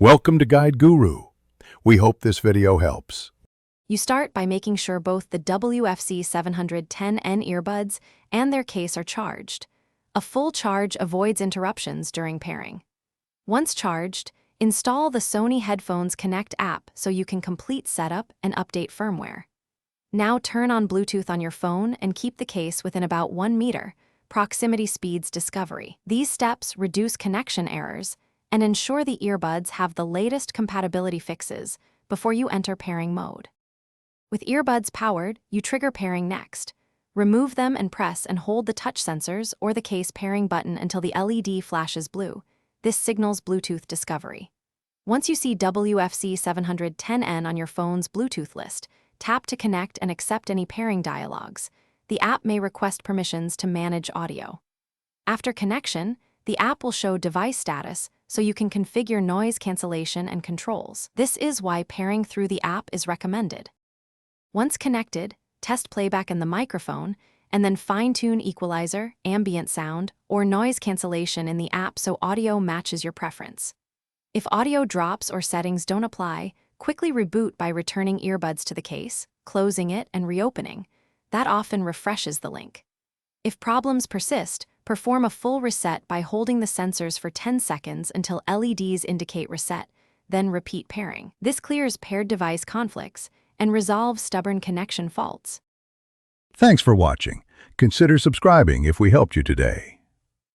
Welcome to Guide Guru. We hope this video helps. You start by making sure both the WF-C710N earbuds and their case are charged. A full charge avoids interruptions during pairing. Once charged, install the Sony Headphones Connect app so you can complete setup and update firmware. Now turn on Bluetooth on your phone and keep the case within about 1 meter, proximity speeds discovery. These steps reduce connection errors and ensure the earbuds have the latest compatibility fixes before you enter pairing mode. With earbuds powered, you trigger pairing next. Remove them and press and hold the touch sensors or the case pairing button until the LED flashes blue. This signals Bluetooth discovery. Once you see WF-C710N on your phone's Bluetooth list, tap to connect and accept any pairing dialogues. The app may request permissions to manage audio. After connection, the app will show device status so you can configure noise cancellation and controls. This is why pairing through the app is recommended. Once connected, test playback in the microphone, and then fine-tune equalizer, ambient sound, or noise cancellation in the app so audio matches your preference. If audio drops or settings don't apply, quickly reboot by returning earbuds to the case, closing it, and reopening. That often refreshes the link. If problems persist, perform a full reset by holding the sensors for 10 seconds until LEDs indicate reset, then repeat pairing. This clears paired device conflicts and resolves stubborn connection faults. Thanks for watching. Consider subscribing if we helped you today.